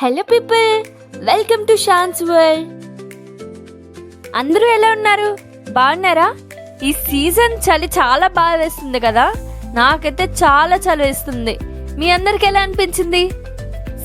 Hello people, welcome to Shan's world. అందరూ ఎలా ఉన్నారు? బాగున్నారా? ఈ సీజన్ చలి చాలా బాగా వేస్తుంది కదా. నాకైతే చాలా చలి వేస్తుంది. మీ అందరికి ఎలా అనిపించింది?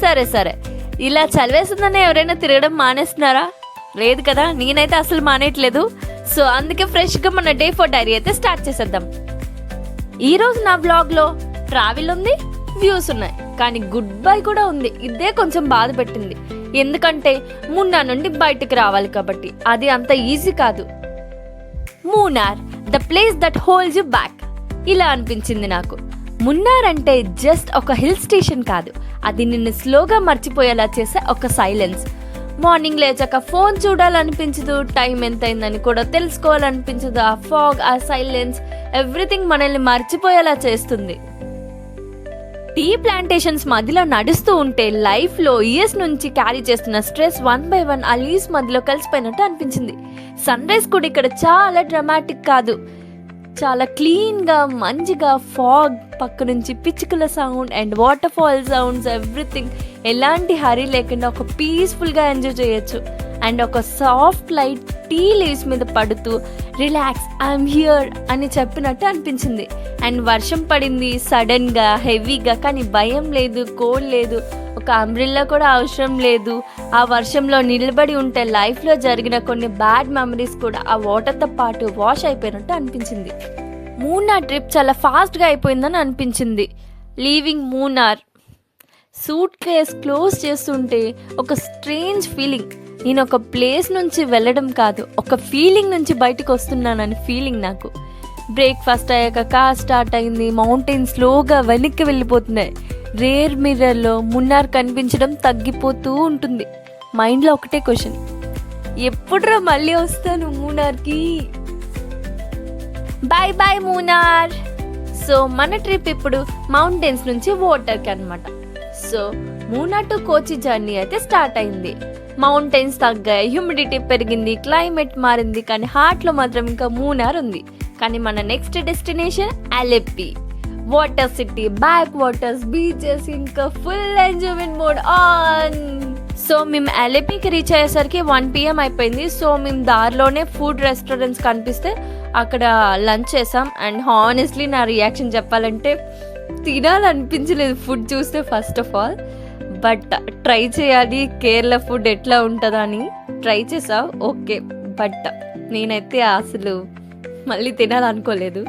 సరే ఇలా చలి వేస్తుందని ఎవరైనా తిరగడం మానేస్తున్నారా? లేదు కదా, నేనైతే అసలు మానేయట్లేదు. సో అందుకే ఫ్రెష్గా మన డే 4 డైరీ అయితే స్టార్ట్ చేసేద్దాం. ఈరోజు నా బ్లాగ్లో ట్రావెల్ ఉంది, వ్యూస్ ఉన్నాయి, కానీ గుడ్ బై కూడా ఉంది. ఇదే కొంచెం బాధ పెట్టింది, ఎందుకంటే మున్నార్ నుండి బయటికి రావాలి కాబట్టి అది అంత ఈజీ కాదు. Munnar, the place that holds you back, ఇలా అనిపించింది నాకు. మున్నార్ అంటే జస్ట్ ఒక హిల్ స్టేషన్ కాదు, అది నిన్ను స్లోగా మర్చిపోయేలా చేసే ఒక సైలెన్స్. మార్నింగ్ లేచాక ఫోన్ చూడాలనిపించదు, టైం ఎంత అయిందని కూడా తెలుసుకోవాలనిపించదు. ఆ ఫాగ్, ఆ సైలెన్స్, ఎవ్రీథింగ్ మనల్ని మర్చిపోయేలా చేస్తుంది. టీ ప్లాంటేషన్స్ మధ్యలో నడుస్తూ ఉంటే లైఫ్లో ఇయర్స్ నుంచి క్యారీ చేస్తున్న స్ట్రెస్ 1 by 1 ఆ లీవ్స్ మధ్యలో కలిసిపోయినట్టు అనిపించింది. సన్ రైజ్ కూడా ఇక్కడ చాలా డ్రామాటిక్ కాదు, చాలా క్లీన్గా, మంచిగా, ఫాగ్ పక్క నుంచి పిచ్చుకల sound and waterfall sounds, everything ఎలాంటి హరీ లేకుండా ఒక పీస్ఫుల్గా ఎంజాయ్ చేయొచ్చు. అండ్ ఒక సాఫ్ట్ లైట్ టీ లీవ్స్ మీద పడుతూ రిలాక్స్, ఐఎమ్ హియర్ అని చెప్పినట్టు అనిపించింది. అండ్ వర్షం పడింది సడన్గా, హెవీగా, కానీ భయం లేదు, కోల్డ్ లేదు, ఒక అంబ్రిల్లా కూడా అవసరం లేదు. ఆ వర్షంలో నిలబడి ఉంటే లైఫ్లో జరిగిన కొన్ని బ్యాడ్ మెమరీస్ కూడా ఆ వాటర్తో పాటు వాష్ అయిపోయినట్టు అనిపించింది. మూనార్ ట్రిప్ చాలా ఫాస్ట్గా అయిపోయిందని అనిపించింది. Leaving Munnar, suitcase close చేస్తుంటే ఒక స్ట్రేంజ్ ఫీలింగ్. నేను ఒక ప్లేస్ నుంచి వెళ్ళడం కాదు, ఒక ఫీలింగ్ నుంచి బయటకు వస్తున్నానని ఫీలింగ్ నాకు. బ్రేక్ఫాస్ట్ అయ్యాక కార్ స్టార్ట్ అయింది. మౌంటైన్ స్లోగా వెనక్కి వెళ్ళిపోతున్నాయి. రేర్ మిర్రర్లో మున్నార్ కనిపించడం తగ్గిపోతూ ఉంటుంది. మైండ్లో ఒకటే క్వశ్చన్, ఎప్పుడురా మళ్ళీ వస్తాను మూనార్కి? Bye bye Munnar. సో మన ట్రిప్ ఇప్పుడు మౌంటైన్స్ నుంచి వాటర్కి అనమాట. So Munnar to Kochi journey అయితే స్టార్ట్ అయింది. మౌంటైన్స్ తగ్గాయి, హ్యూమిడిటీ పెరిగింది, క్లైమేట్ మారింది, కానీ హార్ట్లో మాత్రం ఇంకా మూనార్ ఉంది. కానీ మన next destination Alleppey, water city, back waters, beaches, ఇంకా full enjoyment mode on. So మేము అలెప్పీకి రీచ్ అయ్యేసరికి 1 PM అయిపోయింది. సో మేము దారిలోనే ఫుడ్ రెస్టారెంట్స్ కనిపిస్తే అక్కడ లంచ్ చేసాం. అండ్ హానెస్ట్లీ నా రియాక్షన్ చెప్పాలంటే తినాలనిపించలేదు ఫుడ్ చూస్తే first of all, but try చేయాలి కేరళ ఫుడ్ ఎట్లా ఉంటుందా అని ట్రై చేసా. ఓకే, బట్ నేనైతే అసలు మళ్ళీ తినాలనుకోలేదు.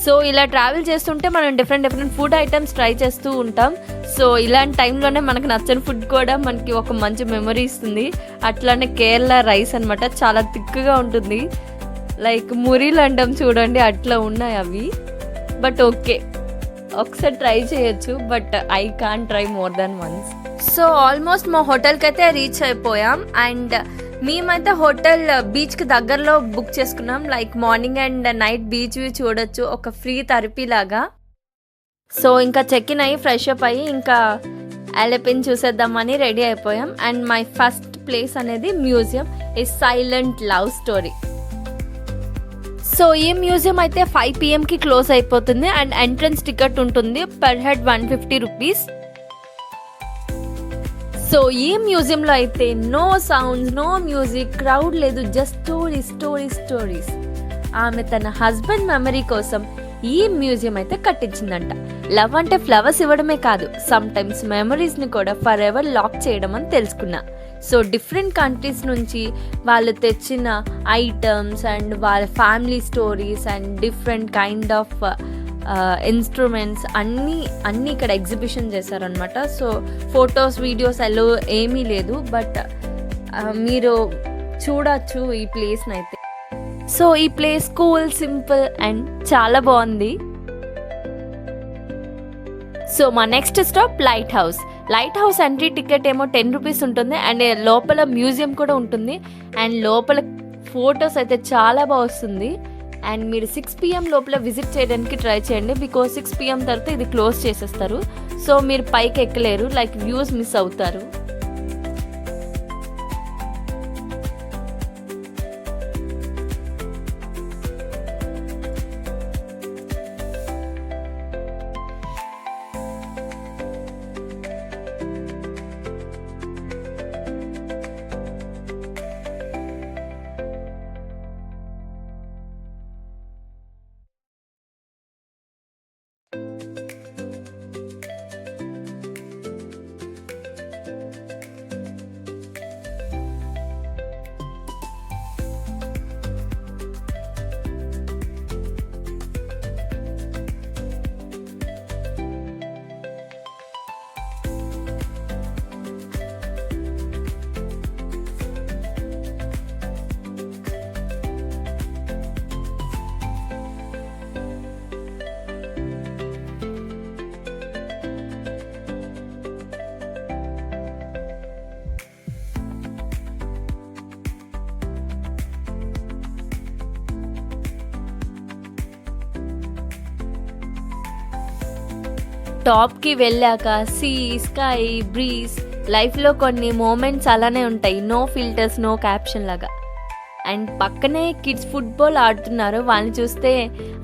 సో ఇలా ట్రావెల్ చేస్తుంటే మనం డిఫరెంట్ ఫుడ్ ఐటమ్స్ ట్రై చేస్తూ ఉంటాం. సో ఇలాంటి టైంలోనే మనకు నచ్చని ఫుడ్ కూడా మనకి ఒక మంచి మెమరీ ఇస్తుంది. అట్లానే కేరళ రైస్ అనమాట, చాలా థిక్గా ఉంటుంది, లైక్ మురీలు అంటాం చూడండి, అట్లా ఉన్నాయి అవి. బట్ ఓకే, ఒకసారి ట్రై చేయొచ్చు, but I can try more than once. So almost మా హోటల్కి అయితే రీచ్ అయిపోయాం. అండ్ మేమైతే హోటల్ బీచ్కి దగ్గరలో బుక్ చేసుకున్నాం. Like morning and night beach view చూడొచ్చు, ఒక ఫ్రీ థెరపీ లాగా. సో ఇంకా చెక్ ఇన్ అయ్యి ఫ్రెష్ అప్ అయ్యి ఇంకా అలెప్పీని చూసేద్దామని రెడీ అయిపోయాం. అండ్ మై ఫస్ట్ ప్లేస్ అనేది museum, a silent love story. So ఈ మ్యూజియం అయితే 5 PMకి క్లోజ్ అయిపోతుంది. అండ్ ఎంట్రన్స్ టికెట్ ఉంటుంది, పర్ హెడ్ 150 రూపీస్. సో ఈ మ్యూజియంలో అయితే no sounds, no music, crowd లేదు, జస్ట్ స్టోరీస్. ఆమె తన హస్బెండ్ మెమరీ కోసం ఈ మ్యూజియం అయితే కట్టించిందంట. లవ్ అంటే ఫ్లవర్స్ ఇవ్వడమే కాదు, సమ్ టైమ్స్ మెమరీస్ని కూడా ఫర్ ఎవర్ లాక్ చేయడం అని తెలుసుకున్నా. సో డిఫరెంట్ కంట్రీస్ నుంచి వాళ్ళు తెచ్చిన ఐటమ్స్ అండ్ వాళ్ళ family stories and different kind of instruments అన్నీ ఇక్కడ ఎగ్జిబిషన్ చేశారనమాట. సో ఫొటోస్, వీడియోస్ అలో ఏమీ లేదు, బట్ మీరు చూడొచ్చు ఈ ప్లేస్ని అయితే. సో ఈ ప్లేస్ కూల్, సింపుల్ అండ్ చాలా బాగుంది. సో మా next stop light house. Light house entry ticket ఏమో 10 రూపీస్ ఉంటుంది. అండ్ లోపల మ్యూజియం కూడా ఉంటుంది. అండ్ లోపల ఫొటోస్ అయితే చాలా బాగా వస్తుంది. అండ్ మీరు 6 PM లోపల విజిట్ చేయడానికి ట్రై చేయండి, బికాజ్ 6 PM తర్వాత ఇది క్లోజ్ చేసేస్తారు. సో మీరు పైకి ఎక్కలేరు, లైక్ వ్యూస్ మిస్ అవుతారు. టాప్కి వెళ్ళాక సీ, స్కై, బ్రీజ్, లైఫ్లో కొన్ని మూమెంట్స్ అలానే ఉంటాయి, నో ఫిల్టర్స్, నో క్యాప్షన్ లాగా. అండ్ పక్కనే కిడ్స్ ఫుట్బాల్ ఆడుతున్నారు. వాళ్ళని చూస్తే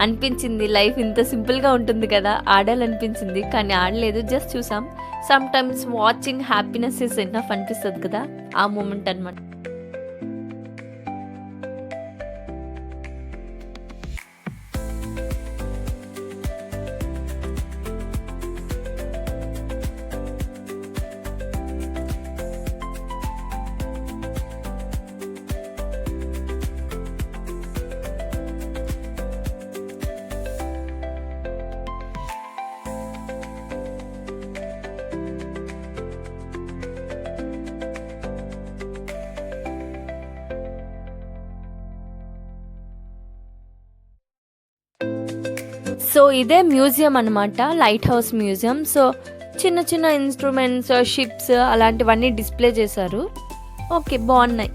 అనిపించింది లైఫ్ ఇంత సింపుల్గా ఉంటుంది కదా, ఆడాలనిపించింది. కానీ ఆడలేదు, జస్ట్ చూసాం. Some times watching happiness is enough అనిపిస్తుంది కదా, ఆ మూమెంట్ అనమాట. సో ఇదే మ్యూజియం అనమాట, లైట్ హౌస్ మ్యూజియం. సో చిన్న చిన్న ఇన్స్ట్రుమెంట్స్, షిప్స్ అలాంటివన్నీ డిస్ప్లే చేశారు. ఓకే, బాగున్నాయి.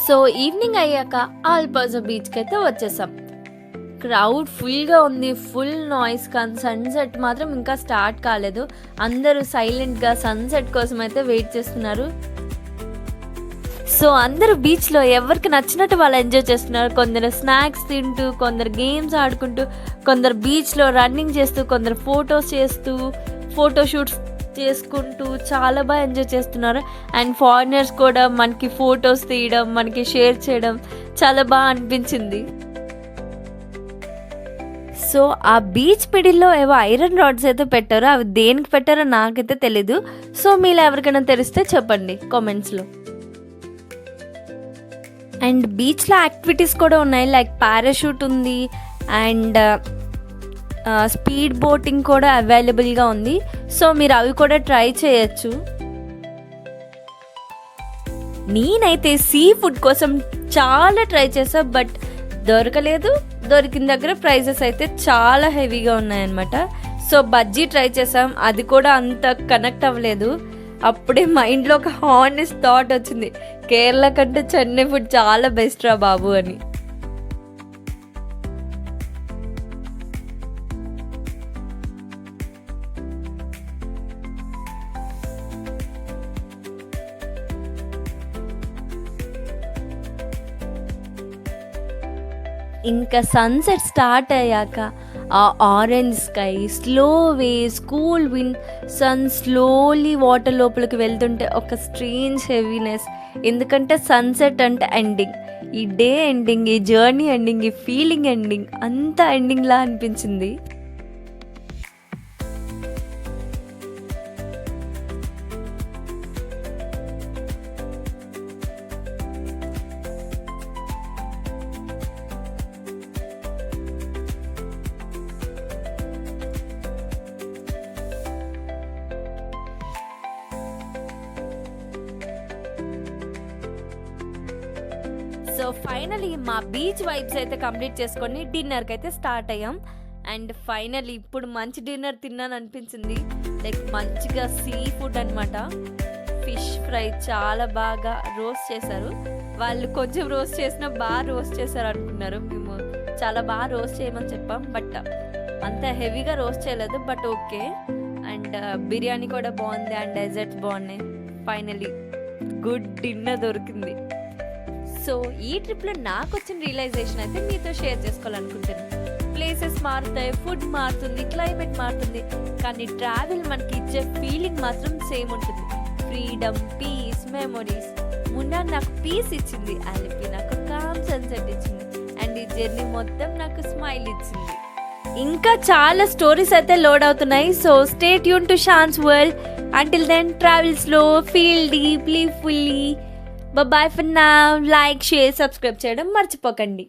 సో ఈవినింగ్ అయ్యాక ఆల్పాజో బీచ్కి అయితే వచ్చేసాం. క్రౌడ్ ఫుల్గా ఉంది, ఫుల్ నాయిస్. కానీ సన్సెట్ మాత్రం ఇంకా స్టార్ట్ కాలేదు. అందరూ సైలెంట్గా సన్సెట్ కోసం అయితే వెయిట్ చేస్తున్నారు. సో అందరూ బీచ్లో ఎవరికి నచ్చినట్టు వాళ్ళు ఎంజాయ్ చేస్తున్నారు. కొందరు స్నాక్స్ తింటూ, కొందరు గేమ్స్ ఆడుకుంటూ, కొందరు బీచ్లో రన్నింగ్ చేస్తూ, కొందరు ఫొటోస్ చేస్తూ, ఫోటోషూట్స్ చేసుకుంటూ చాలా బాగా ఎంజాయ్ చేస్తున్నారు. అండ్ ఫారినర్స్ కూడా మనకి ఫొటోస్ తీయడం, మనకి షేర్ చేయడం చాలా బాగా అనిపించింది. సో ఆ బీచ్ మిడిల్లో ఏవో ఐరన్ రాడ్స్ అయితే పెట్టారో, అవి దేనికి పెట్టారో నాకైతే తెలీదు. సో మీలో ఎవరికైనా తెలిస్తే చెప్పండి కామెంట్స్లో. అండ్ బీచ్లో యాక్టివిటీస్ కూడా ఉన్నాయి, లైక్ పారాషూట్ ఉంది అండ్ స్పీడ్ బోటింగ్ కూడా అవైలబుల్గా ఉంది. సో మీరు అవి కూడా ట్రై చేయొచ్చు. నేనైతే సీ ఫుడ్ కోసం చాలా ట్రై చేసా, బట్ దొరకలేదు. దొరికిన దగ్గర ప్రైజెస్ అయితే చాలా హెవీగా ఉన్నాయన్నమాట. సో బజ్జీ ట్రై చేసాం, అది కూడా అంత కనెక్ట్ అవ్వలేదు. అప్పుడే మైండ్లో ఒక హానెస్ట్ థాట్ వచ్చింది, కేరళ కంటే చెన్నై ఫుడ్ చాలా బెస్ట్ రా బాబు అని. ఇంకా సన్సెట్ స్టార్ట్ అయ్యాక ఆ orange sky, slow waves, cool wind, sun slowly water లోపలికి వెళ్తుంటే ఒక స్ట్రేంజ్ హెవీనెస్. ఎందుకంటే సన్సెట్ అంటే ఎండింగ్, ఈ డే ఎండింగ్, ఈ జర్నీ ఎండింగ్, ఈ ఫీలింగ్ ఎండింగ్, అంతా ఎండింగ్లా అనిపించింది. సో ఫైనలీ మా బీచ్ వైబ్స్ అయితే కంప్లీట్ చేసుకొని డిన్నర్కి అయితే స్టార్ట్ అయ్యాం. అండ్ ఫైనలీ ఇప్పుడు మంచి డిన్నర్ తిన్నాను అనిపించింది. లైక్ మంచిగా సీ ఫుడ్ అనమాట. ఫిష్ ఫ్రై చాలా బాగా రోస్ట్ చేశారు. వాళ్ళు కొంచెం రోస్ట్ చేసినా బాగా రోస్ట్ చేశారు అనుకున్నారు. మేము చాలా బాగా రోస్ట్ చేయమని చెప్పాం, బట్ అంత హెవీగా రోస్ట్ చేయలేదు, బట్ ఓకే. అండ్ బిర్యానీ కూడా బాగుంది అండ్ డెజర్ట్స్ బాగున్నాయి. ఫైనలీ గుడ్ డిన్నర్ దొరికింది. సో ఈ ట్రిప్లో నాకు వచ్చిన రియలైజేషన్ అయితే మీతో షేర్ చేసుకోవాలనుకుంటున్నాను. ప్లేసెస్ మారుతాయి, ఫుడ్ మారుతుంది, క్లైమేట్ మారుతుంది, కానీ ట్రావెల్ మనకి ఇచ్చే ఫీలింగ్ మాత్రం సేమ్ ఉంటుంది. Freedom, piece, memories. మున్నార్ నాకు పీస్ ఇచ్చింది, అలిపి నాకు కామ్ సన్సెట్ ఇచ్చింది. అండ్ ఈ జర్నీ మొత్తం నాకు స్మైల్ ఇచ్చింది. ఇంకా చాలా స్టోరీస్ అయితే లోడ్ అవుతున్నాయి. So stay tune to Shan's world. Until then travel slow, feel deep, live fully. Bye for now. Like, share, subscribe చేయడం మర్చిపోకండి.